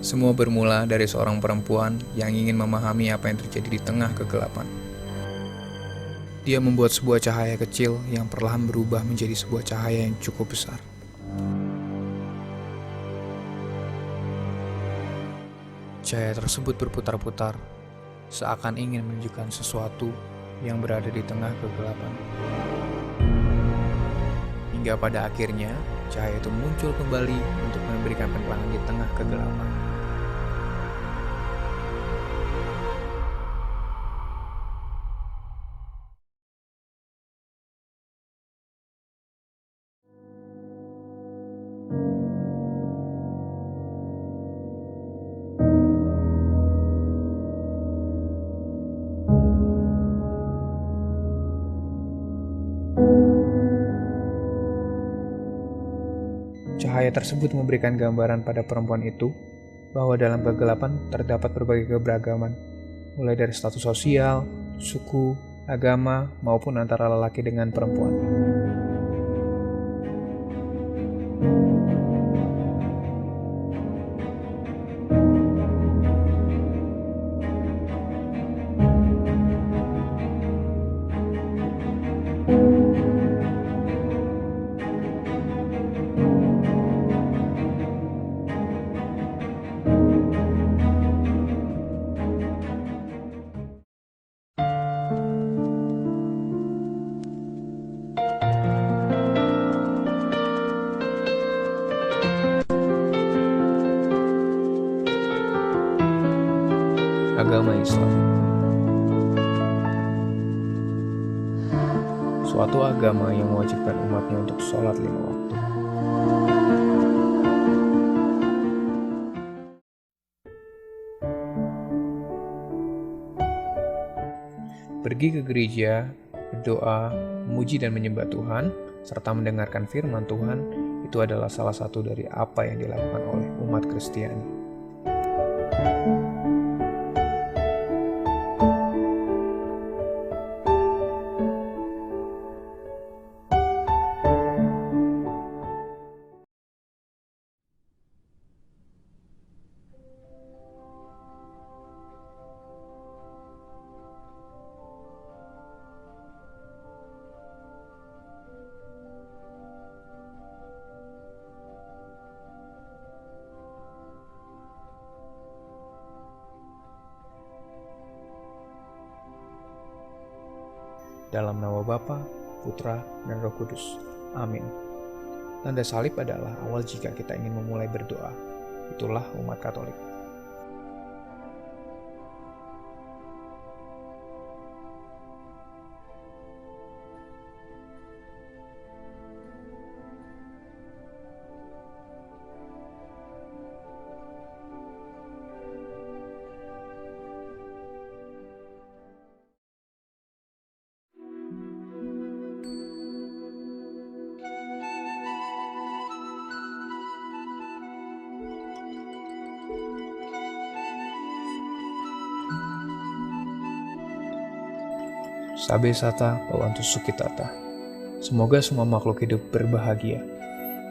Semua bermula dari seorang perempuan yang ingin memahami apa yang terjadi di tengah kegelapan. Dia membuat sebuah cahaya kecil yang perlahan berubah menjadi sebuah cahaya yang cukup besar. Cahaya tersebut berputar-putar, seakan ingin menunjukkan sesuatu yang berada di tengah kegelapan. Hingga pada akhirnya, cahaya itu muncul kembali untuk memberikan penerangan di tengah kegelapan. Cahaya tersebut memberikan gambaran pada perempuan itu bahwa dalam kegelapan terdapat berbagai keberagaman, mulai dari status sosial, suku, agama, maupun antara lelaki dengan perempuan. Agama Islam. Suatu agama yang mewajibkan umatnya untuk sholat 5 waktu. Pergi ke gereja, berdoa, memuji dan menyembah Tuhan, serta mendengarkan firman Tuhan, itu adalah salah satu dari apa yang dilakukan oleh umat Kristiani. Dalam nama Bapa, Putra, dan Roh Kudus. Amin. Tanda salib adalah awal jika kita ingin memulai berdoa. Itulah umat Katolik. Sabe Sata Pawantu Sukitata. Semoga semua makhluk hidup berbahagia.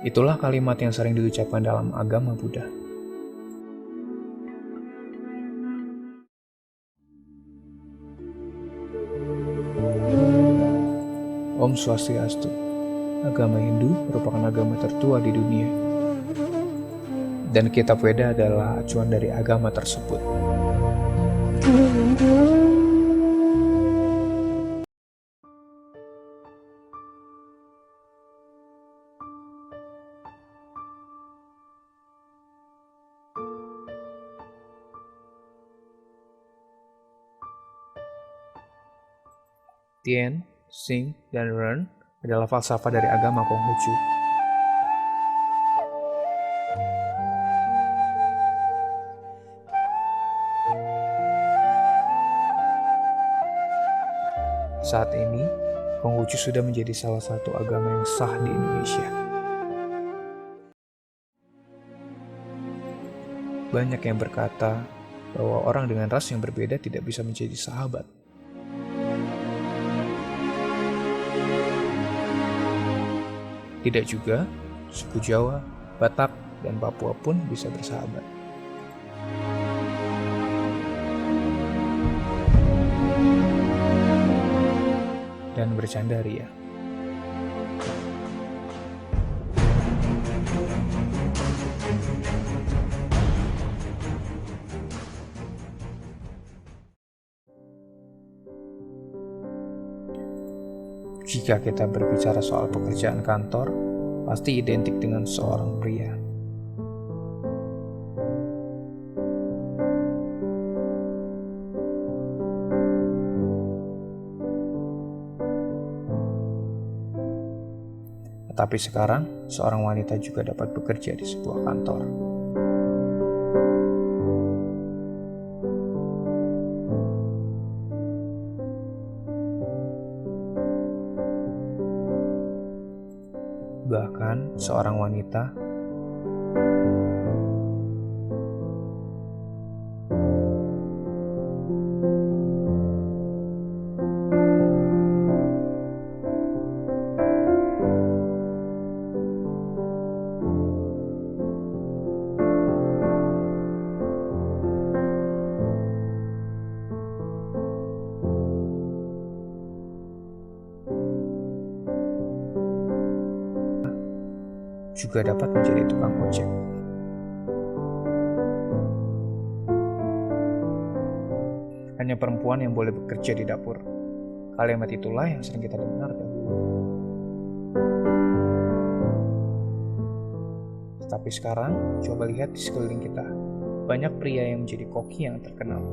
Itulah kalimat yang sering diucapkan dalam agama Buddha. Om Swastiastu. Agama Hindu merupakan agama tertua di dunia. Dan kitab Weda adalah acuan dari agama tersebut. Tien, Xing, dan Ren adalah falsafah dari agama Konghucu. Saat ini, Konghucu sudah menjadi salah satu agama yang sah di Indonesia. Banyak yang berkata bahwa orang dengan ras yang berbeda tidak bisa menjadi sahabat. Tidak juga suku Jawa, Batak, dan Papua pun bisa bersahabat. Dan bercanda ria. Jika kita berbicara soal pekerjaan kantor, pasti identik dengan seorang pria. Tetapi sekarang, seorang wanita juga dapat bekerja di sebuah kantor. Bahkan, seorang wanita juga dapat menjadi tukang ojek. Hanya perempuan yang boleh bekerja di dapur. Kalimat itulah yang sering kita dengar dahulu. Tetapi sekarang, coba lihat di sekeliling kita. Banyak pria yang menjadi koki yang terkenal.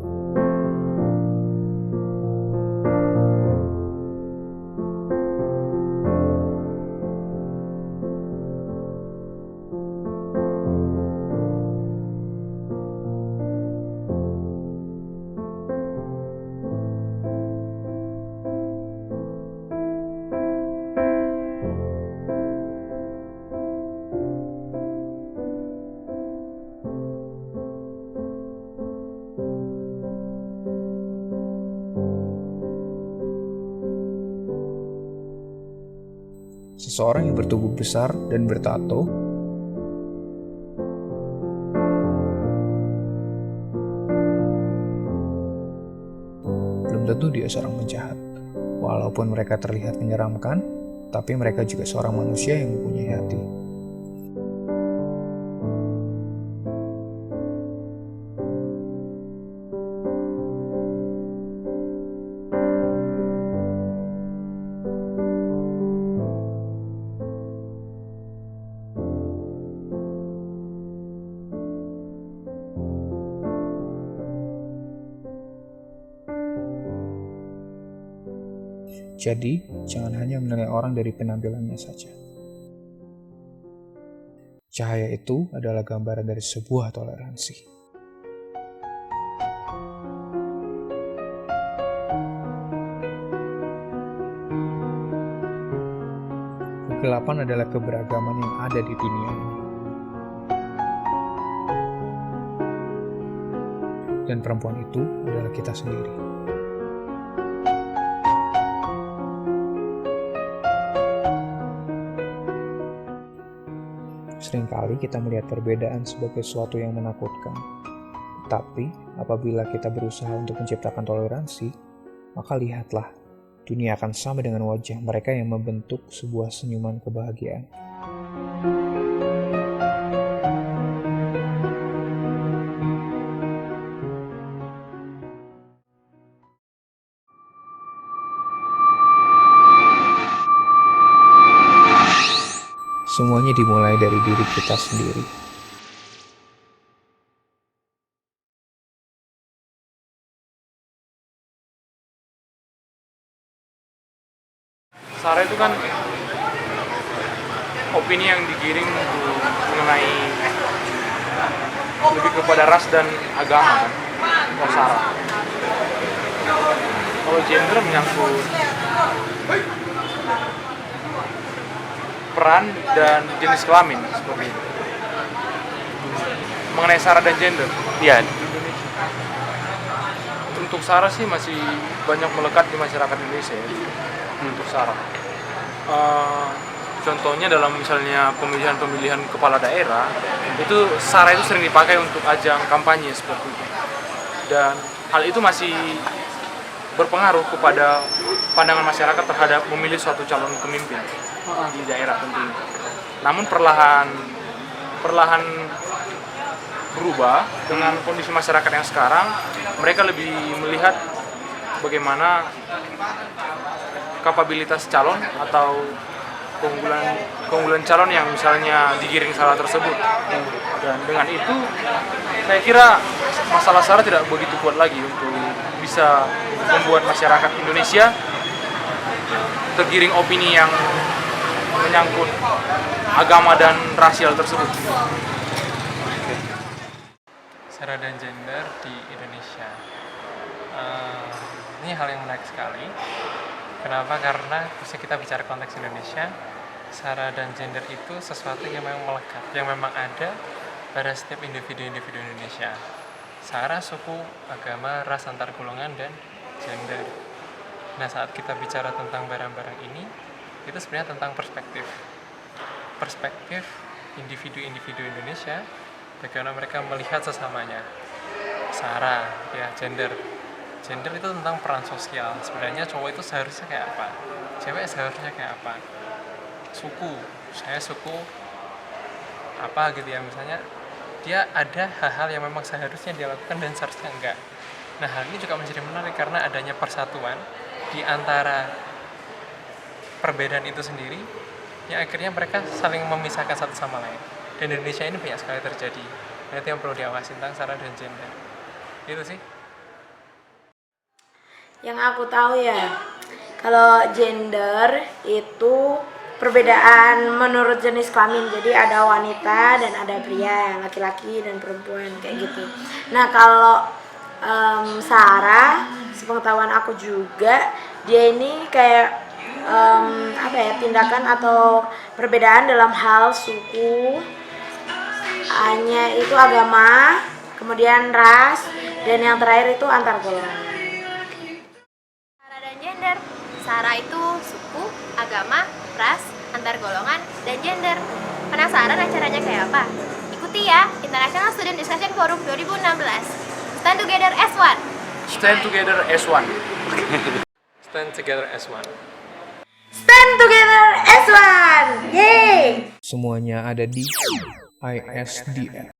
Seseorang yang bertubuh besar dan bertato belum tentu dia seorang penjahat. Walaupun mereka terlihat menyeramkan, tapi mereka juga seorang manusia yang mempunyai hati. Jadi, jangan hanya menilai orang dari penampilannya saja. Cahaya itu adalah gambaran dari sebuah toleransi. Kegelapan adalah keberagaman yang ada di dunia ini. Dan perempuan itu adalah kita sendiri. Seringkali kita melihat perbedaan sebagai sesuatu yang menakutkan. Tetapi, apabila kita berusaha untuk menciptakan toleransi, maka lihatlah, dunia akan sama dengan wajah mereka yang membentuk sebuah senyuman kebahagiaan. Semuanya dimulai dari diri kita sendiri. Sara itu kan opini yang digiring mengenai lebih kepada ras dan agama kan, kalau Sara. Kalau gender menyangkut peran dan jenis kelamin seperti itu. Mengenai Sara dan gender, ya di Indonesia untuk SARA sih masih banyak melekat di masyarakat Indonesia ya. Untuk SARA. Contohnya dalam misalnya pemilihan kepala daerah, itu SARA itu sering dipakai untuk ajang kampanye seperti itu. Dan hal itu masih berpengaruh kepada pandangan masyarakat terhadap memilih suatu calon pemimpin di daerah tentunya. Namun perlahan berubah dengan kondisi masyarakat yang sekarang. Mereka lebih melihat bagaimana kapabilitas calon atau keunggulan calon yang misalnya digiring SARA tersebut. Dan dengan itu saya kira masalah SARA tidak begitu kuat lagi untuk bisa membuat masyarakat Indonesia tergiring opini yang menyangkut agama dan rasial tersebut. SARA dan gender di Indonesia. Ini hal yang menarik sekali. Kenapa? Karena bisa kita bicara konteks Indonesia, SARA dan gender itu sesuatu yang memang melekat, yang memang ada pada setiap individu-individu Indonesia. SARA, suku, agama, ras, antar golongan, dan gender. Nah, saat kita bicara tentang barang-barang ini, itu sebenarnya tentang perspektif. Perspektif individu-individu Indonesia, bagaimana mereka melihat sesamanya. SARA, ya, gender. Gender itu tentang peran sosial. Sebenarnya cowok itu seharusnya kayak apa? Cewek seharusnya kayak apa? Suku, saya suku apa gitu ya, misalnya dia ada hal-hal yang memang seharusnya dia lakukan dan seharusnya enggak. Nah, hal ini juga menjadi menarik karena adanya persatuan di antara perbedaan itu sendiri yang akhirnya mereka saling memisahkan satu sama lain. Dan Indonesia ini banyak sekali terjadi. Nah, itu yang perlu diawasi tentang SARA dan gender. Itu sih. Yang aku tahu ya, kalau gender itu perbedaan menurut jenis kelamin. Jadi ada wanita dan ada pria, laki-laki dan perempuan, kayak gitu. Nah, kalau SARA, sepengetahuan aku juga, dia ini kayak tindakan atau perbedaan dalam hal suku, hanya itu agama, kemudian ras, dan yang terakhir itu antar golongan. Gender. SARA itu suku, agama, ras, antar golongan, dan gender. Penasaran acaranya kayak apa? Ikuti ya, International Student Discussion Forum 2016. Stand Together as One. Stand together as one. Stand together as one. Stand together as one! Yeay! Semuanya ada di ISDN.